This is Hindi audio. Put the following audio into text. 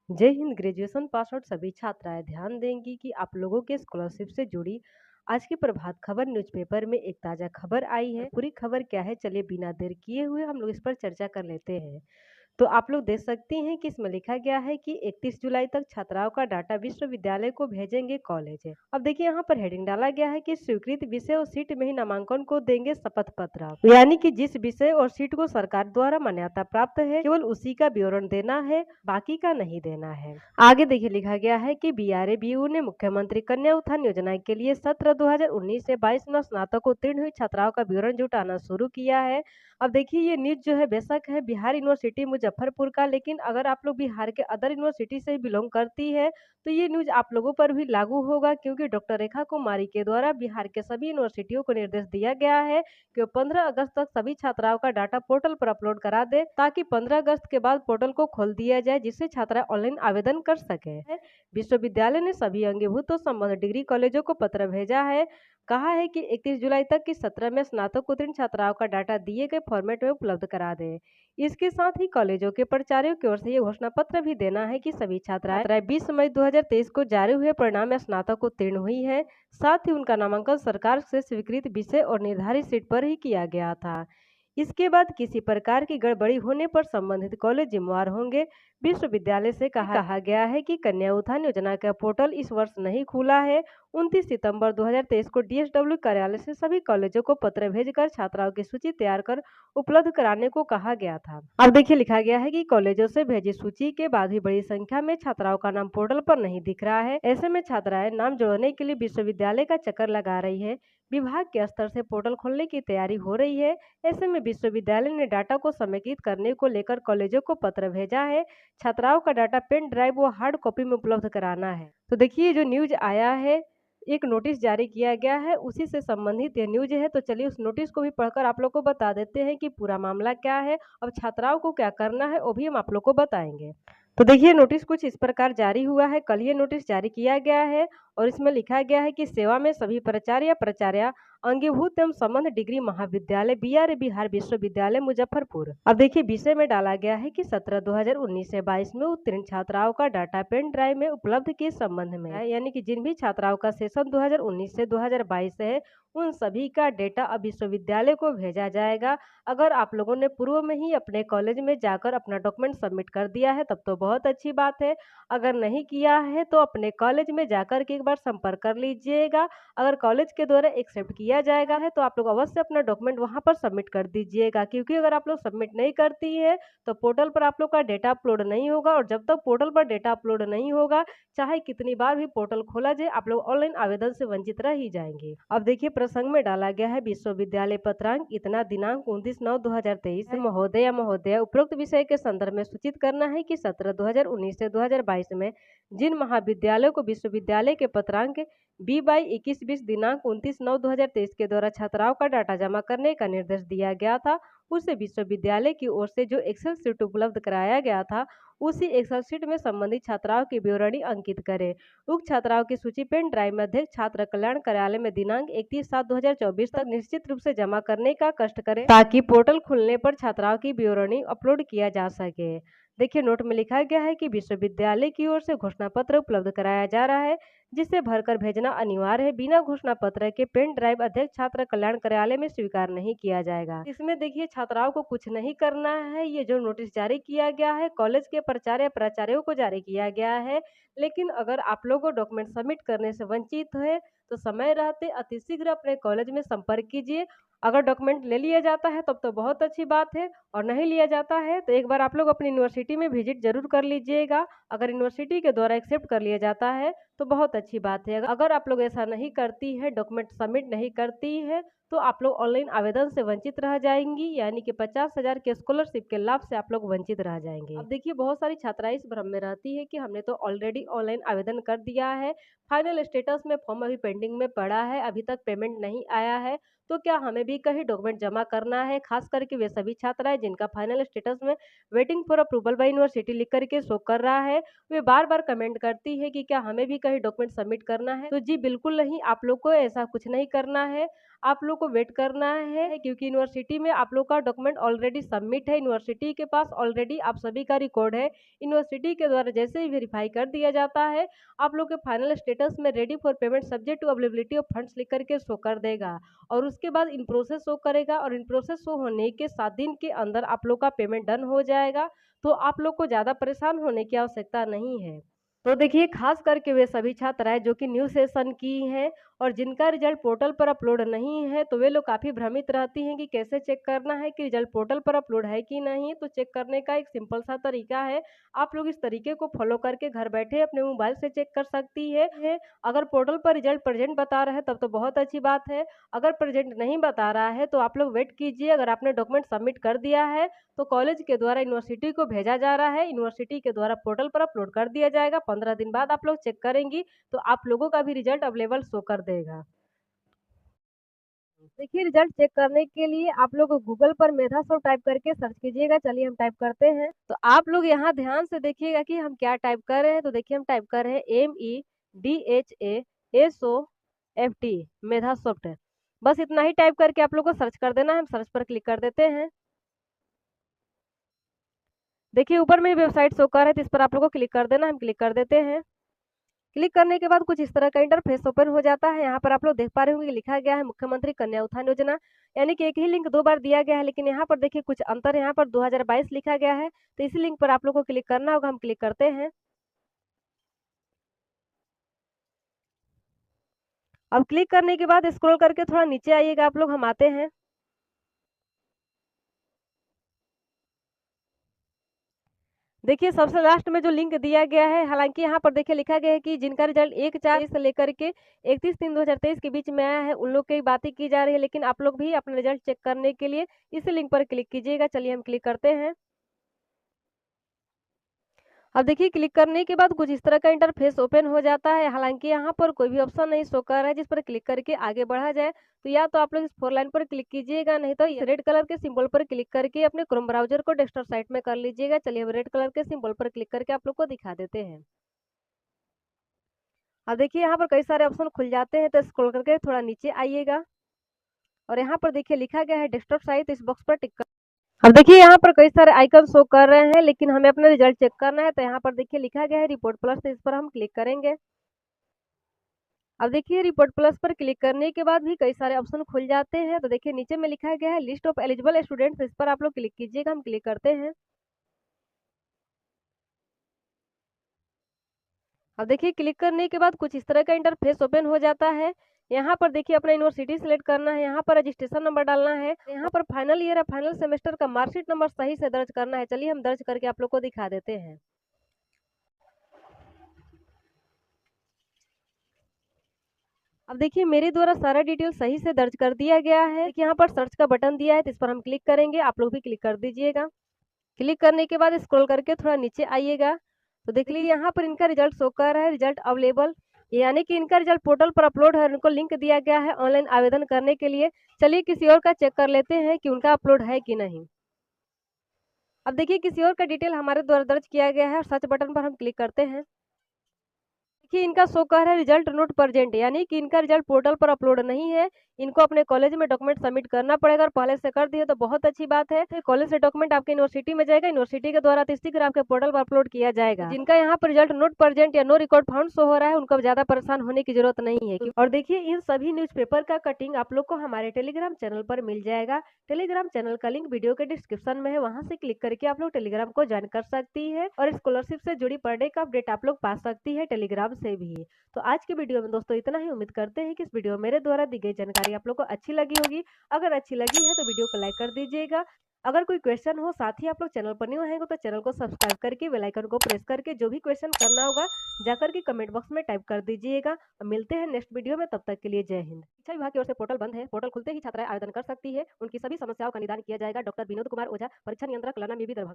जय हिंद। ग्रेजुएशन पास आउट सभी छात्राएं ध्यान देंगी कि आप लोगों के स्कॉलरशिप से जुड़ी आज की प्रभात खबर न्यूज़पेपर में एक ताज़ा खबर आई है। पूरी खबर क्या है, चलिए बिना देर किए हुए हम लोग इस पर चर्चा कर लेते हैं। तो आप लोग देख सकते हैं कि इसमें लिखा गया है कि 31 जुलाई तक छात्राओं का डाटा विश्वविद्यालय को भेजेंगे कॉलेज। अब देखिए यहाँ पर हेडिंग डाला गया है कि स्वीकृत विषय और सीट में ही नामांकन को देंगे शपथ पत्र, यानी कि जिस विषय और सीट को सरकार द्वारा मान्यता प्राप्त है केवल उसी का विवरण देना है, बाकी का नहीं देना है। आगे देखिए लिखा गया है कि BRABU ने मुख्यमंत्री कन्या उत्थान योजना के लिए सत्र 2019 से 22 में स्नातक उत्तीर्ण हुई छात्राओं का विवरण जुटाना शुरू किया है। अब देखिए ये न्यूज जो है बेशक है बिहार यूनिवर्सिटी मुजफ्फरपुर का, लेकिन अगर आप लोग बिहार के अदर यूनिवर्सिटी से बिलोंग करती है तो ये न्यूज आप लोगों पर भी लागू होगा, क्योंकि डॉक्टर रेखा कुमारी के द्वारा बिहार के सभी यूनिवर्सिटियों को निर्देश दिया गया है कि 15 अगस्त तक सभी छात्राओं का डाटा पोर्टल पर अपलोड करा दे, ताकि 15 अगस्त के बाद पोर्टल को खोल दिया जाए जिससे छात्रा ऑनलाइन आवेदन कर सके। विश्वविद्यालय ने सभी अंगीभूत और संबद्ध डिग्री कॉलेजों को पत्र भेजा है। कहा है कि 31 जुलाई तक की सत्र में स्नातक उत्तीर्ण छात्राओं का डाटा दिए गए फॉर्मेट में उपलब्ध करा दें। इसके साथ ही कॉलेजों के प्राचार्यों की ओर से ये घोषणा पत्र भी देना है कि सभी छात्राएं 20 मई 2023 को जारी हुए परिणाम में स्नातक उत्तीर्ण हुई है। साथ ही उनका नामांकन सरकार से स्वीकृत विषय और निर्धारित सीट पर ही किया गया था। इसके बाद किसी प्रकार की गड़बड़ी होने पर संबंधित कॉलेज जिम्मेवार होंगे। विश्वविद्यालय से कहा गया है कि कन्या उत्थान योजना का पोर्टल इस वर्ष नहीं खुला है। 29 सितंबर 2023 को DSW कार्यालय से सभी कॉलेजों को पत्र भेजकर छात्राओं की सूची तैयार कर उपलब्ध कराने को कहा गया था। अब देखिए लिखा गया है कि कॉलेजों से भेजी सूची के बाद भी बड़ी संख्या में छात्राओं का नाम पोर्टल पर नहीं दिख रहा है। ऐसे में छात्राएं नाम जोड़ने के लिए विश्वविद्यालय का चक्कर लगा रही है। विभाग के स्तर से पोर्टल खोलने की तैयारी हो रही है। ऐसे में विश्वविद्यालय ने डाटा को समेकित करने को लेकर कॉलेजों को पत्र भेजा है। छात्राओं का डाटा पेन ड्राइव व हार्ड कॉपी में उपलब्ध कराना है। तो देखिए जो न्यूज आया है, एक नोटिस जारी किया गया है, उसी से संबंधित ये न्यूज है। तो चलिए उस नोटिस को भी पढ़कर आप लोग को बता देते हैं कि पूरा मामला क्या है, अब छात्राओं को क्या करना है वो भी हम आप लोग को बताएंगे। तो देखिए नोटिस कुछ इस प्रकार जारी हुआ है। कल ये नोटिस जारी किया गया है और इसमें लिखा गया है कि सेवा में सभी प्राचार्य प्राचार्या अंगीभूत एवं संबंध डिग्री महाविद्यालय BRA बिहार विश्वविद्यालय मुजफ्फरपुर। अब देखिए विषय में डाला गया है कि सत्र 2019 से 22 में उत्तीर्ण छात्राओं का डाटा पेन ड्राइव में उपलब्ध के संबंध में है, यानी कि जिन भी छात्राओं का सेशन 2019 से 2022 है उन सभी का डेटा अब विश्वविद्यालय को भेजा जाएगा। अगर आप लोगों ने पूर्व में ही अपने कॉलेज में जाकर अपना डॉक्यूमेंट सबमिट कर दिया है तब तो बहुत अच्छी बात है। अगर नहीं किया है तो अपने कॉलेज में जाकर के एक बार संपर्क कर लीजिएगा। अगर कॉलेज के द्वारा एक्सेप्ट किया जाएगा है तो आप लोग अवश्य अपना डॉक्यूमेंट वहां पर सबमिट कर दीजिएगा, क्योंकि अगर आप लोग सबमिट नहीं करती है तो पोर्टल पर आप लोग का डेटा अपलोड नहीं होगा, और जब तक पोर्टल पर डेटा अपलोड नहीं होगा चाहे कितनी बार भी पोर्टल खोला जाए आप लोग ऑनलाइन आवेदन से वंचित रह ही जाएंगे। अब देखिए प्रसंग में डाला गया है विश्वविद्यालय पत्रांक इतना दिनांक 29/9/2023 महोदय या महोदय उपरोक्त विषय के संदर्भ में सूचित करना है कि सत्र 2019 से 2022 में जिन महाविद्यालयों को विश्वविद्यालय के पत्रांक B/21-20 दिनांक 29/9/2023 के द्वारा छात्राओं का डाटा जमा करने का निर्देश दिया गया था, उसे विश्वविद्यालय की ओर से जो एक्सेल शीट उपलब्ध कराया गया था उसी एक्सेल शीट में संबंधित छात्राओं की विवरणी अंकित करें। उक्त छात्राओं की सूची पेन ड्राइव में अध्यक्ष छात्र कल्याण कार्यालय में दिनांक 31/7/2024 तक निश्चित रूप से जमा करने का कष्ट करें, ताकि पोर्टल खुलने पर छात्राओं की विवरणी अपलोड किया जा सके। देखिए नोट में लिखा गया है कि विश्वविद्यालय की ओर से घोषणा पत्र उपलब्ध कराया जा रहा है जिसे भरकर भेजना अनिवार्य है। बिना घोषणा पत्र के पेन ड्राइव अध्यक्ष छात्र कल्याण कार्यालय में स्वीकार नहीं किया जाएगा। इसमें देखिए छात्राओं को कुछ नहीं करना है। ये जो नोटिस जारी किया गया है कॉलेज के प्राचार्य प्राचार्यों को जारी किया गया है, लेकिन अगर आप लोगों डॉक्यूमेंट सबमिट करने से वंचित है तो समय रहते अतिशीघ्र अपने कॉलेज में संपर्क कीजिए। अगर डॉक्यूमेंट ले लिया जाता है तब तो बहुत अच्छी बात है, और नहीं लिया जाता है तो एक बार आप लोग अपनी यूनिवर्सिटी में विजिट जरूर कर लीजिएगा। अगर यूनिवर्सिटी के द्वारा एक्सेप्ट कर लिया जाता है तो बहुत अच्छी बात है। अगर आप लोग ऐसा नहीं करती है, डॉक्यूमेंट सबमिट नहीं करती है, तो आप लोग ऑनलाइन आवेदन से वंचित रह जाएंगी, यानी कि 50,000 के स्कॉलरशिप के लाभ से आप लोग वंचित रह जाएंगे। अब देखिए बहुत सारी छात्राएं इस भ्रम में रहती है कि हमने तो ऑलरेडी ऑनलाइन आवेदन कर दिया है, फाइनल स्टेटस में फॉर्म अभी पेंडिंग में पड़ा है, अभी तक पेमेंट नहीं आया है। तो क्या हमें भी कहीं डॉक्यूमेंट जमा करना है? खास करके वे सभी छात्राएं जिनका फाइनल स्टेटस में waiting for approval bye university लिख करके शो कर रहा है, वे बार-बार कमेंट करती है कि क्या हमें भी कहीं डॉक्यूमेंट सबमिट करना है? तो जी बिल्कुल नहीं, आप लोग को ऐसा कुछ नहीं करना है। आप लोग को वेट करना है क्योंकि यूनिवर्सिटी में आप लोग का डॉक्यूमेंट ऑलरेडी सबमिट है। यूनिवर्सिटी के पास ऑलरेडी आप सभी का रिकॉर्ड है। यूनिवर्सिटी के द्वारा जैसे ही वेरीफाई कर दिया जाता है, आप लोग के फाइनल स्टेटस में ready for payment subject to availability of funds लिख करके शो कर देगा और उसके बाद इन प्रोसेस शो करेगा और इन प्रोसेस शो होने के 7 दिन के अंदर आप लोग का पेमेंट डन हो जाएगा। तो आप लोग को ज़्यादा परेशान होने की आवश्यकता नहीं है। तो देखिए खास करके वे सभी छात्राएं जो कि न्यू सेशन की हैं और जिनका रिजल्ट पोर्टल पर अपलोड नहीं है, तो वे लोग काफ़ी भ्रमित रहती हैं कि कैसे चेक करना है कि रिजल्ट पोर्टल पर अपलोड है कि नहीं। तो चेक करने का एक सिंपल सा तरीका है, आप लोग इस तरीके को फॉलो करके घर बैठे अपने मोबाइल से चेक कर सकती है। अगर पोर्टल पर रिजल्ट प्रेजेंट बता रहा है तब तो बहुत अच्छी बात है, अगर प्रेजेंट नहीं बता रहा है तो आप लोग वेट कीजिए। अगर आपने डॉक्यूमेंट सबमिट कर दिया है तो कॉलेज के द्वारा यूनिवर्सिटी को भेजा जा रहा है, यूनिवर्सिटी के द्वारा पोर्टल पर अपलोड कर दिया जाएगा। 15 दिन बाद आप लोग चेक करेंगी तो आप लोगों का भी रिजल्ट अवेलेबल शो कर देगा। देखिए रिजल्ट चेक करने के लिए आप लोग गूगल पर मेधा शो टाइप करके सर्च कीजिएगा। चलिए हम टाइप करते हैं। तो आप लोग यहाँ ध्यान से देखिएगा कि हम क्या टाइप कर रहे हैं। तो देखिए हम टाइप कर रहे हैं MEDHASOFT मेधा सॉफ्ट। बस इतना ही टाइप करके आप लोग को सर्च कर देना है। हम सर्च पर क्लिक कर देते हैं। देखिए ऊपर में वेबसाइट शो कर है तो इस पर आप लोगों को क्लिक कर देना। हम क्लिक कर देते हैं। क्लिक करने के बाद कुछ इस तरह का इंटरफेस ओपन हो जाता है। यहाँ पर आप लोग देख पा रहे होंगे लिखा गया है मुख्यमंत्री कन्या उत्थान योजना, यानी कि एक ही लिंक 2 बार दिया गया है, लेकिन यहाँ पर देखिए कुछ अंतर है। यहाँ पर 2022 लिखा गया है, तो इसी लिंक पर आप लोग को क्लिक करना होगा। हम क्लिक करते हैं। अब क्लिक करने के बाद स्क्रॉल करके थोड़ा नीचे आइएगा आप लोग, हम आते हैं। देखिए सबसे लास्ट में जो लिंक दिया गया है, हालांकि यहाँ पर देखिए लिखा गया है कि जिनका रिजल्ट 1/4 से लेकर के 31/3/2023 के बीच में आया है उन लोग की बातें की जा रही है, लेकिन आप लोग भी अपना रिजल्ट चेक करने के लिए इस लिंक पर क्लिक कीजिएगा। चलिए हम क्लिक करते हैं। अब देखिए क्लिक करने के बाद कुछ इस तरह का इंटरफेस ओपन हो जाता है। हालांकि यहाँ पर कोई भी ऑप्शन नहीं शो कर रहा है जिस पर क्लिक करके आगे बढ़ा जाए। तो या तो आप लोग इस 4 लाइन पर क्लिक कीजिएगा, नहीं तो इस रेड कलर के सिंबल पर क्लिक करके अपने क्रोम ब्राउजर को डेस्कटॉप साइट में कर लीजिएगा। चलिए हम रेड कलर के सिंबल पर क्लिक करके आप लोग को दिखा देते हैं। अब देखिए यहाँ पर कई सारे ऑप्शन खुल जाते हैं, तो स्क्रॉल करके थोड़ा नीचे आइएगा और यहाँ पर देखिए लिखा गया है डेस्कटॉप साइट, इस बॉक्स पर टिक कर। अब देखिए यहाँ पर कई सारे आइकन शो कर रहे हैं, लेकिन हमें अपना रिजल्ट चेक करना है। तो यहाँ पर देखिए लिखा गया है रिपोर्ट प्लस, तो इस पर हम क्लिक करेंगे। अब देखिए रिपोर्ट प्लस पर क्लिक करने के बाद भी कई सारे ऑप्शन खुल जाते हैं। तो देखिए नीचे में लिखा गया है लिस्ट ऑफ एलिजिबल स्टूडेंट्स, इस पर आप लोग क्लिक कीजिएगा। हम क्लिक करते हैं। अब देखिए क्लिक करने के बाद कुछ इस तरह का इंटरफेस ओपन हो जाता है। यहाँ पर देखिए अपना यूनिवर्सिटी सिलेक्ट करना है, यहाँ पर रजिस्ट्रेशन नंबर डालना है, यहाँ पर फाइनल ईयर या फाइनल सेमेस्टर का मार्कशीट नंबर सही से दर्ज करना है। चलिए हम दर्ज करके आप लोग को दिखा देते हैं। अब देखिए मेरे द्वारा सारा डिटेल सही से दर्ज कर दिया गया है। देखिए यहाँ पर सर्च का बटन दिया है, तो इस पर हम क्लिक करेंगे। आप लोग भी क्लिक कर दीजिएगा। क्लिक करने के बाद स्क्रॉल करके थोड़ा नीचे आइएगा, तो देख लीजिए यहाँ पर इनका रिजल्ट शो कर रहा है, रिजल्ट अवेलेबल, यानी कि इनका रिजल्ट पोर्टल पर अपलोड है। उनको लिंक दिया गया है ऑनलाइन आवेदन करने के लिए। चलिए किसी और का चेक कर लेते हैं कि उनका अपलोड है कि नहीं। अब देखिए किसी और का डिटेल हमारे द्वारा दर्ज किया गया है और सर्च बटन पर हम क्लिक करते हैं। देखिए इनका शो कर रहा है रिजल्ट नॉट प्रेजेंट, यानी कि इनका रिजल्ट पोर्टल पर अपलोड नहीं है। इनको अपने कॉलेज में डॉक्यूमेंट सबमिट करना पड़ेगा और पहले से कर दिए तो बहुत अच्छी बात है। तो कॉलेज से डॉक्यूमेंट आपके यूनिवर्सिटी में जाएगा, यूनिवर्सिटी के द्वारा शीघ्र आपके पोर्टल पर अपलोड किया जाएगा। जिनका यहाँ पर रिजल्ट नॉट प्रेजेंट या नो रिकॉर्ड फाउंड शो हो रहा है, उनको ज्यादा परेशान होने की जरूरत नहीं है। और देखिए इन सभी न्यूज़पेपर का कटिंग आप लोग को हमारे टेलीग्राम चैनल पर मिल जाएगा। टेलीग्राम चैनल का लिंक वीडियो के डिस्क्रिप्शन में है, वहां से क्लिक करके आप लोग टेलीग्राम को ज्वाइन कर सकती है और स्कॉलरशिप से जुड़ी पर डे का अपडेट आप लोग पा सकती है टेलीग्राम से भी। तो आज की वीडियो में दोस्तों इतना ही। उम्मीद करते हैं कि इस वीडियो मेरे द्वारा दी गई जानकारी आप लोग को अच्छी लगी होगी। अगर अच्छी लगी है तो वीडियो को लाइक कर दीजिएगा। अगर कोई क्वेश्चन हो, साथ ही आप लोग चैनल पर न्यू हैं तो चैनल को सब्सक्राइब करके बेल आइकन को प्रेस करके जो भी क्वेश्चन करना होगा जाकर के कमेंट बॉक्स में टाइप कर दीजिएगा। मिलते हैं नेक्स्ट वीडियो में, तब तक के लिए जय हिंद। शिक्षा विभाग की ओर से पोर्टल बंद है, पोर्टल खुलते ही छात्राएं आवेदन कर सकती है। उनकी सभी समस्याओं का निदान किया जाएगा। डॉक्टर विनोद कुमार ओझा, परीक्षा नियंत्रक, लना, दरभंगा।